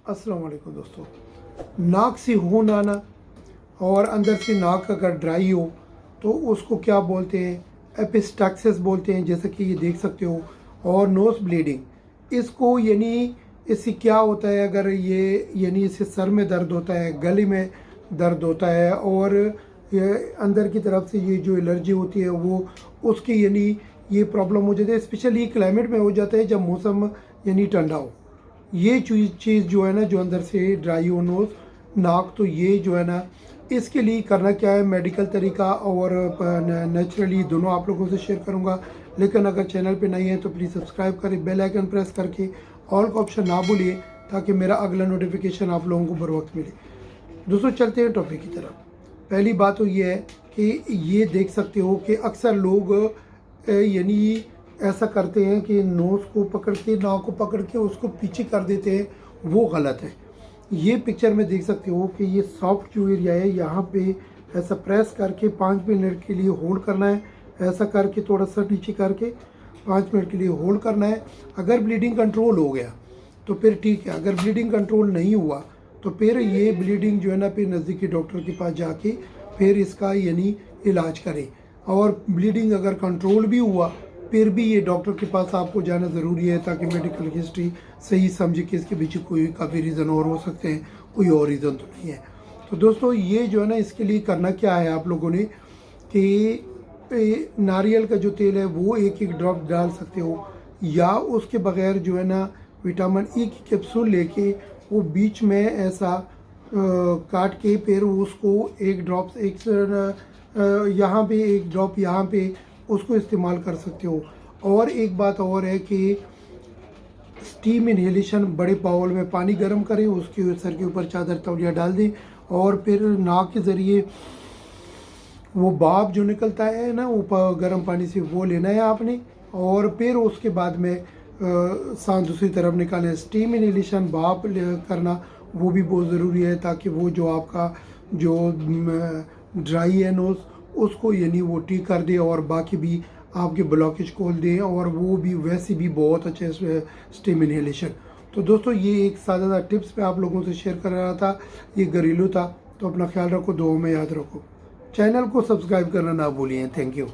अस्सलाम वालेकुम दोस्तों। नाक से खून आना और अंदर से नाक अगर ड्राई हो तो उसको क्या बोलते हैं, एपिस्टैक्सिस बोलते हैं, जैसा कि ये देख सकते हो। और नोज ब्लीडिंग, इसको यानी इससे क्या होता है, अगर ये यानी इससे सर में दर्द होता है, गले में दर्द होता है और ये अंदर की तरफ से ये जो एलर्जी होती है वो उसकी यानी ये प्रॉब्लम हो जाती है। स्पेशली क्लाइमेट में हो जाता है जब मौसम यानी ठंडा हो। ये चीज़ जो है ना, जो अंदर से ड्राई हो नोज नाक, तो ये जो है ना, इसके लिए करना क्या है, मेडिकल तरीका और नेचुरली दोनों आप लोगों से शेयर करूंगा। लेकिन अगर चैनल पे नहीं है तो प्लीज़ सब्सक्राइब करें, बेल आइकन प्रेस करके ऑल का ऑप्शन ना भूलिए ताकि मेरा अगला नोटिफिकेशन आप लोगों को बर वक्त मिले। दोस्तों चलते हैं टॉपिक की तरफ। पहली बात तो ये है कि ये देख सकते हो कि अक्सर लोग यानी ऐसा करते हैं कि नोज़ को पकड़ के, नाक को पकड़ के उसको पीछे कर देते हैं, वो गलत है। ये पिक्चर में देख सकते हो कि ये सॉफ्ट जो एरिया है, यहाँ पे ऐसा प्रेस करके 5 मिनट के लिए होल्ड करना है। ऐसा करके थोड़ा सा नीचे करके 5 मिनट के लिए होल्ड करना है। अगर ब्लीडिंग कंट्रोल हो गया तो फिर ठीक है, अगर ब्लीडिंग कंट्रोल नहीं हुआ तो फिर ये ब्लीडिंग जो है ना, फिर नज़दीकी डॉक्टर के पास जाके फिर इसका यानी इलाज करें। और ब्लीडिंग अगर कंट्रोल भी हुआ फिर भी ये डॉक्टर के पास आपको जाना ज़रूरी है ताकि मेडिकल हिस्ट्री सही समझे कि इसके पीछे कोई काफ़ी रीज़न और हो सकते हैं, कोई और रीज़न तो नहीं है। तो दोस्तों ये जो है ना, इसके लिए करना क्या है आप लोगों ने कि नारियल का जो तेल है वो एक ड्रॉप डाल सकते हो, या उसके बगैर जो है ना विटामिन ई की कैप्सूल लेके वो बीच में ऐसा काट के फिर उसको एक ड्रॉप यहाँ पे एक ड्रॉप यहाँ पे उसको इस्तेमाल कर सकते हो। और एक बात और है कि स्टीम इन्हेलेशन, बड़े बाउल में पानी गर्म करें, उसके सर के ऊपर चादर तौलिया डाल दें और फिर नाक के ज़रिए वो भाप जो निकलता है ना ऊपर गर्म पानी से, वो लेना है आपने। और फिर उसके बाद में सांस दूसरी तरफ निकालें। स्टीम इन्हेलेशन, भाप करना, वो भी बहुत ज़रूरी है ताकि वो जो आपका जो ड्राई है नोज़ उसको यानी वो ठीक कर दे और बाकी भी आपके ब्लॉकेज खोल दें, और वो भी वैसे भी बहुत अच्छे स्टीम इन्हेलेशन। तो दोस्तों ये एक सादा टिप्स मैं आप लोगों से शेयर कर रहा था, ये घरेलू था। तो अपना ख्याल रखो, दुआ में याद रखो, चैनल को सब्सक्राइब करना ना भूलिए। Thank you.